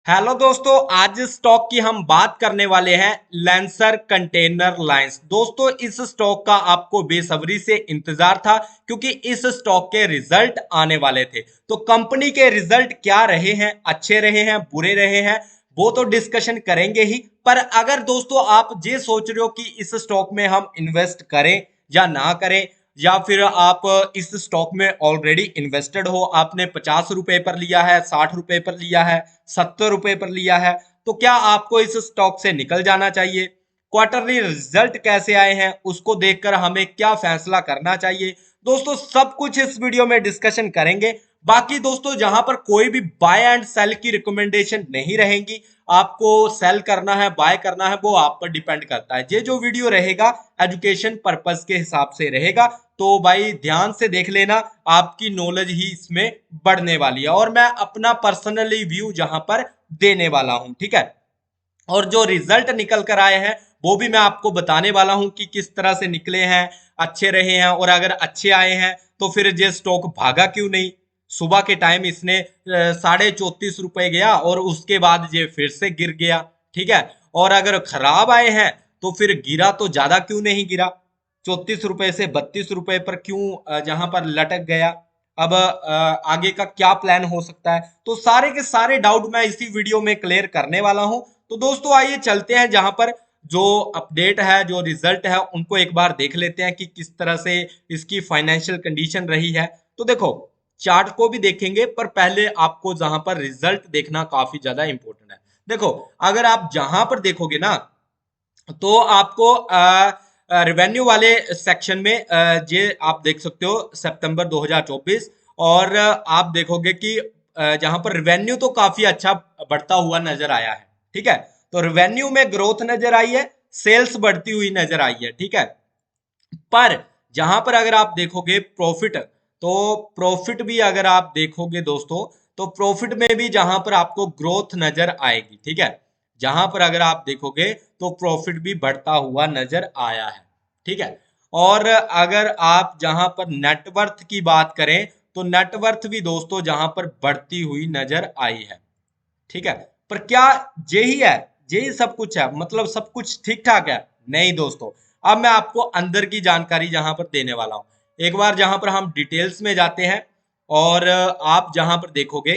Hello दोस्तों, आज stock की हम बात करने वाले हैं लैंसर कंटेनर लाइंस। दोस्तों, इस स्टॉक का आपको बेसब्री से इंतजार था क्योंकि इस स्टॉक के रिजल्ट आने वाले थे। तो कंपनी के रिजल्ट क्या रहे हैं, अच्छे रहे हैं, बुरे रहे हैं, वो तो डिस्कशन करेंगे ही। पर अगर दोस्तों आप ये सोच रहे हो कि इस स्टॉक में हम इन्वेस्ट करें या ना करें, या फिर आप इस स्टॉक में ऑलरेडी इन्वेस्टेड हो, आपने 50 रुपए पर लिया है, 60 रुपए पर लिया है, 70 रुपए पर लिया है, तो क्या आपको इस स्टॉक से निकल जाना चाहिए? क्वार्टरली रिजल्ट कैसे आए हैं उसको देखकर हमें क्या फैसला करना चाहिए? दोस्तों, सब कुछ इस वीडियो में डिस्कशन करेंगे। बाकी दोस्तों, जहां पर कोई भी बाय एंड सेल की रिकमेंडेशन नहीं रहेंगी। आपको सेल करना है, बाय करना है, वो आप पर डिपेंड करता है। ये जो वीडियो रहेगा एजुकेशन पर्पस के हिसाब से रहेगा, तो भाई ध्यान से देख लेना, आपकी नॉलेज ही इसमें बढ़ने वाली है। और मैं अपना पर्सनली व्यू जहां पर देने वाला हूं, ठीक है। और जो रिजल्ट निकल कर आए हैं वो भी मैं आपको बताने वाला हूं कि किस तरह से निकले हैं, अच्छे रहे हैं, और अगर अच्छे आए हैं तो फिर ये स्टॉक भागा क्यों नहीं? सुबह के टाइम इसने 34.5 रुपए गया और उसके बाद ये फिर से गिर गया, ठीक है। और अगर खराब आए हैं तो फिर गिरा तो ज्यादा क्यों नहीं गिरा? 34 रुपए से 32 रुपए पर क्यों जहां पर लटक गया? अब आगे का क्या प्लान हो सकता है? तो सारे के सारे डाउट मैं इसी वीडियो में क्लियर करने वाला हूं। तो दोस्तों आइए चलते हैं, जहां पर जो अपडेट है, जो रिजल्ट है, उनको एक बार देख लेते हैं कि किस तरह से इसकी फाइनेंशियल कंडीशन रही है। तो देखो, चार्ट को भी देखेंगे, पर पहले आपको जहां पर रिजल्ट देखना काफी ज्यादा इंपॉर्टेंट है। देखो, अगर आप जहां पर देखोगे ना, तो आपको रेवेन्यू वाले सेक्शन में ये आप देख सकते हो सितंबर 2024। और आप देखोगे कि जहां पर रेवेन्यू तो काफी अच्छा बढ़ता हुआ नजर आया है, ठीक है। तो रेवेन्यू में ग्रोथ नजर आई है, सेल्स बढ़ती हुई नजर आई है, ठीक है। पर जहां पर अगर आप देखोगे प्रॉफिट, तो प्रॉफिट भी अगर आप देखोगे दोस्तों, तो प्रॉफिट में भी जहां पर आपको ग्रोथ नजर आएगी, ठीक है। जहां पर अगर आप देखोगे तो प्रॉफिट भी बढ़ता हुआ नजर आया है, ठीक है। और अगर आप जहां पर नेटवर्थ की बात करें, तो नेटवर्थ भी दोस्तों जहां पर बढ़ती हुई नजर आई है, ठीक है। पर क्या यही है, यही सब कुछ है, मतलब सब कुछ ठीक ठाक है? नहीं दोस्तों। अब मैं आपको अंदर की जानकारी जहां पर देने वाला हूं, एक बार जहां पर हम डिटेल्स में जाते हैं। और आप जहां पर देखोगे,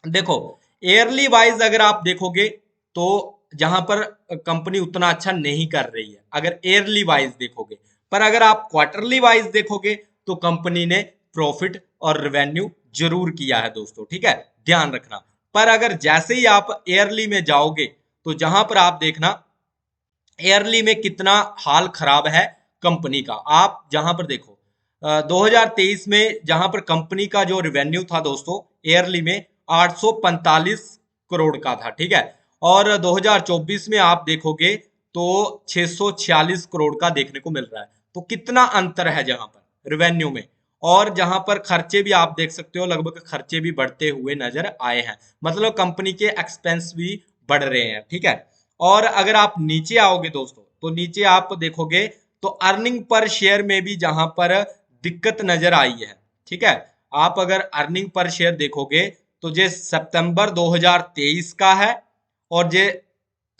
देखो, एयरली वाइज अगर आप देखोगे तो जहां पर कंपनी उतना अच्छा नहीं कर रही है, अगर एयरली वाइज देखोगे। पर अगर आप क्वार्टरली वाइज देखोगे तो कंपनी ने प्रॉफिट और रेवेन्यू जरूर किया है दोस्तों, ठीक है, ध्यान रखना। पर अगर जैसे ही आप एयरली में जाओगे, तो जहां पर आप देखना एयरली में कितना हाल खराब है कंपनी का। आप जहां पर देखो 2023 में जहां पर कंपनी का जो रेवेन्यू था दोस्तों एयरली में 845 करोड़ का था, ठीक है। और 2024 में आप देखोगे तो 646 करोड़ का देखने को मिल रहा है। तो कितना अंतर है जहां पर रेवेन्यू में। और जहां पर खर्चे भी आप देख सकते हो, लगभग खर्चे भी बढ़ते हुए नजर आए हैं, मतलब कंपनी के एक्सपेंस भी बढ़ रहे हैं, ठीक है। और अगर आप नीचे आओगे दोस्तों, तो नीचे आप देखोगे तो अर्निंग पर शेयर में भी जहां पर दिक्कत नजर आई है, ठीक है। आप अगर अर्निंग पर शेयर देखोगे तो ये सितंबर 2023 का है और ये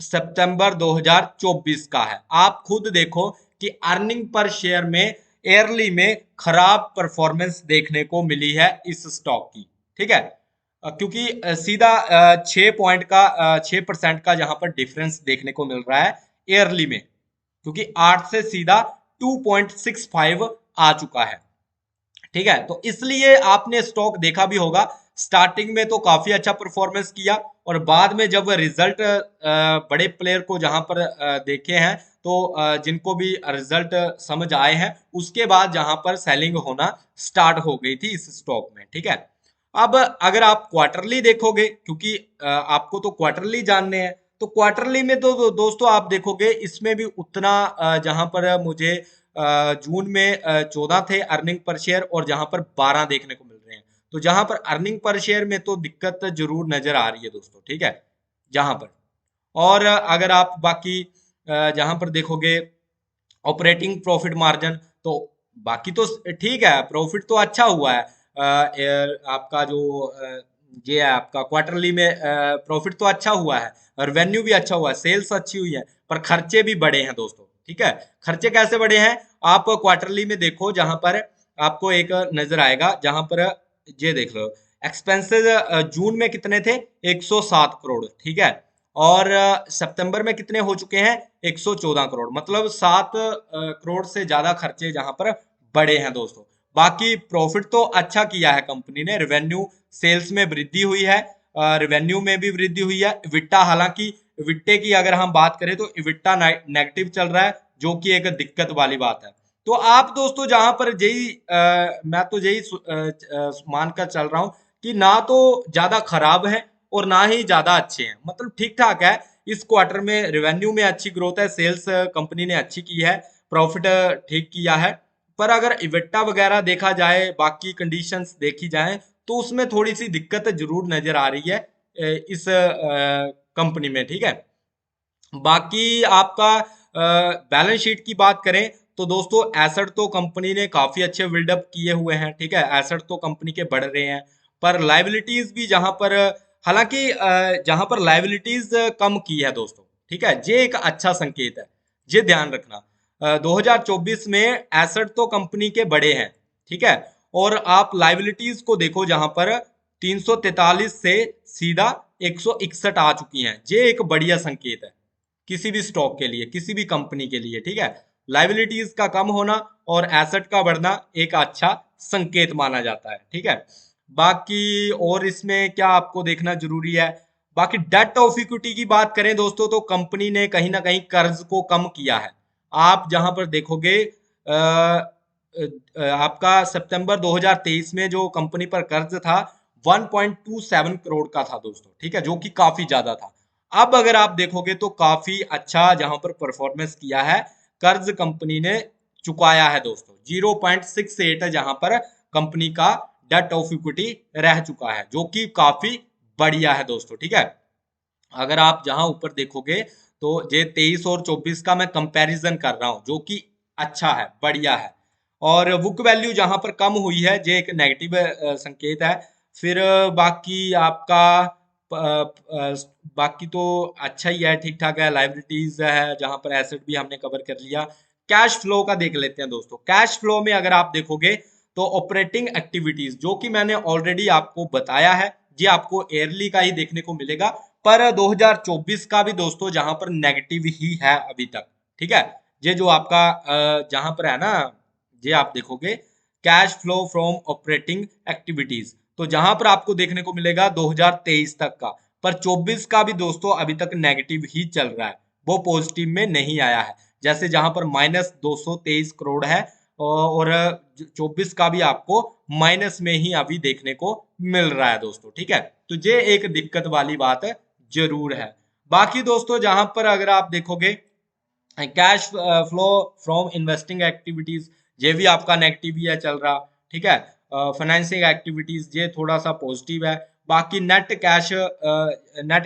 सितंबर 2024 का है। आप खुद देखो कि अर्निंग पर शेयर में एयरली में खराब परफॉर्मेंस देखने को मिली है इस स्टॉक की, ठीक है। क्योंकि सीधा 6 पॉइंट का 6% का जहां पर डिफरेंस देखने को मिल रहा है एयरली में, क्योंकि 8 से सीधा 2.65 आ चुका है, ठीक है। तो इसलिए आपने स्टॉक देखा भी होगा, स्टार्टिंग में तो काफी अच्छा परफॉर्मेंस किया, और बाद में जब रिजल्ट बड़े प्लेयर को जहां पर देखे हैं, तो जिनको भी रिजल्ट समझ आए हैं, उसके बाद जहां पर सेलिंग होना स्टार्ट हो गई थी इस स्टॉक में, ठीक है। अब अगर आप क्वार्टरली देखोगे, क्योंकि आपको तो क्वार्टरली जानने हैं, तो क्वार्टरली में तो दोस्तों आप देखोगे इसमें भी उतना जहां पर मुझे जून में 14 थे अर्निंग पर शेयर, और जहां पर 12 देखने को मिल रहे हैं। तो जहां पर अर्निंग पर शेयर में तो दिक्कत जरूर नजर आ रही है दोस्तों, ठीक है, जहां पर। और अगर आप बाकी जहां पर देखोगे ऑपरेटिंग प्रॉफिट मार्जिन, तो बाकी तो ठीक है, प्रॉफिट तो अच्छा हुआ है। आपका जो ये है आपका क्वार्टरली में प्रॉफिट तो अच्छा हुआ है, रेवेन्यू भी अच्छा हुआ है, सेल्स अच्छी हुई है, पर खर्चे भी बढ़े हैं दोस्तों। ठीक है, खर्चे कैसे बढ़े हैं, आप क्वार्टरली में देखो, जहां पर आपको एक नजर आएगा, जहां पर ये देख लो, एक्सपेंसेस जून में कितने थे, 107 करोड़। ठीक है, और सितंबर में कितने हो चुके हैं, 114 करोड़, मतलब 7 करोड़ से ज्यादा खर्चे जहां पर बढ़े हैं दोस्तों। बाकी प्रॉफिट तो अच्छा किया है कंपनी ने, रेवेन्यू सेल्स में वृद्धि हुई है, रेवेन्यू में भी वृद्धि हुई है। इविट्टा, हालांकि इविट्टे की अगर हम बात करें तो इविट्टा नेगेटिव चल रहा है, जो कि एक दिक्कत वाली बात है। तो आप दोस्तों जहां पर यही मैं तो यही मानकर चल रहा हूं कि ना तो ज्यादा खराब है और ना ही ज्यादा अच्छे हैं, मतलब ठीक ठाक है। इस क्वार्टर में रेवेन्यू में अच्छी ग्रोथ है, सेल्स कंपनी ने अच्छी की है, प्रॉफिट ठीक किया है। पर अगर इवेट्टा वगैरह देखा जाए, बाकी कंडीशंस देखी जाए, तो उसमें थोड़ी सी दिक्कत जरूर नजर आ रही है इस कंपनी में। ठीक है, बाकी आपका बैलेंस शीट की बात करें तो दोस्तों एसेट तो कंपनी ने काफी अच्छे बिल्डअप किए हुए हैं। ठीक है, एसेट तो कंपनी के बढ़ रहे हैं, पर लाइबिलिटीज भी जहां पर, हालांकि जहां पर लाइबिलिटीज कम की है दोस्तों। ठीक है, ये एक अच्छा संकेत है, ये ध्यान रखना। 2024 में एसेट तो कंपनी के बड़े हैं, ठीक है, और आप लाइबिलिटीज को देखो, जहां पर 343 से सीधा 161 आ चुकी हैं। ये एक बढ़िया संकेत है किसी भी स्टॉक के लिए, किसी भी कंपनी के लिए। ठीक है, लाइबिलिटीज का कम होना और एसेट का बढ़ना एक अच्छा संकेत माना जाता है। ठीक है, बाकी और इसमें क्या आपको देखना जरूरी है, बाकी डेट ऑफ इक्विटी की बात करें दोस्तों, तो कंपनी ने कहीं ना कहीं कर्ज को कम किया है। आप जहां पर देखोगे आपका सितंबर 2023 में जो कंपनी पर कर्ज था 1.27 करोड़ का था दोस्तों। ठीक है, जो कि काफी ज्यादा था। अब अगर आप देखोगे तो काफी अच्छा जहां पर परफॉर्मेंस किया है, कर्ज कंपनी ने चुकाया है दोस्तों। 0.68 है जहां पर कंपनी का डेट ऑफ इक्विटी रह चुका है, जो कि काफी बढ़िया है दोस्तों। ठीक है, अगर आप जहां ऊपर देखोगे तो ये 23 और 24 का मैं कंपैरिजन कर रहा हूं, जो कि अच्छा है, बढ़िया है। और बुक वैल्यू जहां पर कम हुई है, ये एक नेगेटिव संकेत है। फिर बाकी आपका बाकी तो अच्छा ही है, ठीक ठाक है। लाइबिलिटीज है जहां पर, एसेट भी हमने कवर कर लिया। कैश फ्लो का देख लेते हैं दोस्तों। कैश फ्लो में अगर आप देखोगे तो ऑपरेटिंग एक्टिविटीज, जो कि मैंने ऑलरेडी आपको बताया है, ये आपको ईयरली का ही देखने को मिलेगा, पर 2024 का भी दोस्तों जहां पर नेगेटिव ही है अभी तक। ठीक है, ये जो आपका जहां पर है ना, ये आप देखोगे cash flow from operating activities, तो जहां पर आपको देखने को मिलेगा 2023 तक का, पर 24 का भी दोस्तों अभी तक नेगेटिव ही चल रहा है, वो पॉजिटिव में नहीं आया है। जैसे जहां पर -223 करोड़ है, और 24 का भी आपको माइनस में ही अभी देखने को मिल रहा है दोस्तों। ठीक है, तो ये एक दिक्कत वाली बात है जरूर है। बाकी दोस्तों जहां पर अगर आप देखोगे cash flow from investing activities, ये भी आपका नेगेटिव ही है चल रहा। ठीक है, फाइनेंसिंग एक्टिविटीज ये थोड़ा सा पॉजिटिव है। बाकी नेट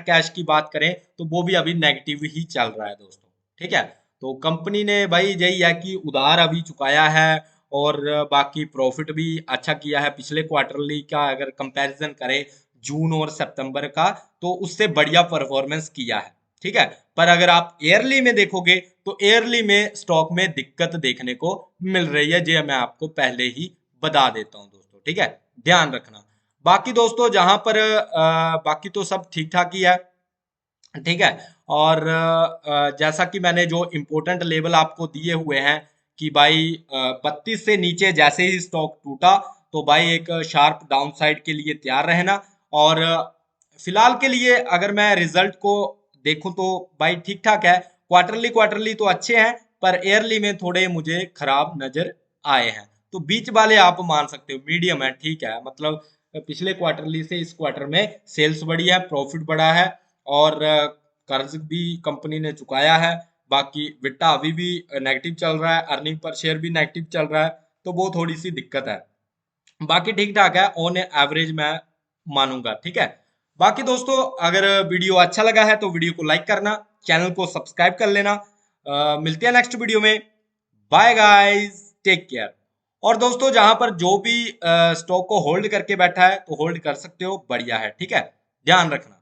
कैश की बात करें तो वो भी अभी नेगेटिव ही चल रहा है दोस्तों। ठीक है, तो कंपनी ने भाई यही है कि उधार अभी चुकाया है, और बाकी प्रॉफिट भी अच्छा किया है। पिछले क्वार्टरली का अगर कंपैरिजन करें जून और सितंबर का, तो उससे बढ़िया परफॉर्मेंस किया है। ठीक है, पर अगर आप ईयरली में देखोगे तो ईयरली में स्टॉक में दिक्कत देखने को मिल रही है, जो मैं आपको पहले ही बता देता हूं दोस्तों। ठीक है, ध्यान रखना। बाकी दोस्तों जहां पर बाकी तो सब ठीक ठाक ही है। ठीक है, और जैसा कि मैंने जो इम्पोर्टेंट लेवल आपको दिए हुए हैं कि भाई 32 से नीचे जैसे ही स्टॉक टूटा, तो भाई एक शार्प डाउन साइड के लिए तैयार रहना। और फिलहाल के लिए अगर मैं रिजल्ट को देखूं तो भाई ठीक ठाक है, क्वार्टरली क्वार्टरली तो अच्छे हैं, पर ईयरली में थोड़े मुझे खराब नजर आए हैं। तो बीच वाले आप मान सकते हो, मीडियम है, ठीक है, मतलब पिछले क्वार्टरली से इस क्वार्टर में सेल्स बढ़ी है, प्रॉफिट बढ़ा है, और कर्ज भी कंपनी ने चुकाया है। बाकी विट्टा अभी भी नेगेटिव चल रहा है, अर्निंग पर शेयर भी नेगेटिव चल रहा है, तो वो थोड़ी सी दिक्कत है। बाकी ठीक ठाक है, ऑन एवरेज मैं मानूंगा। ठीक है, बाकी दोस्तों अगर वीडियो अच्छा लगा है तो वीडियो को लाइक करना, चैनल को सब्सक्राइब कर लेना। मिलते हैं नेक्स्ट वीडियो में। Bye guys, take care. और दोस्तों जहां पर जो भी स्टॉक को होल्ड करके बैठा है तो होल्ड कर सकते हो, बढ़िया है, ठीक है, ध्यान रखना।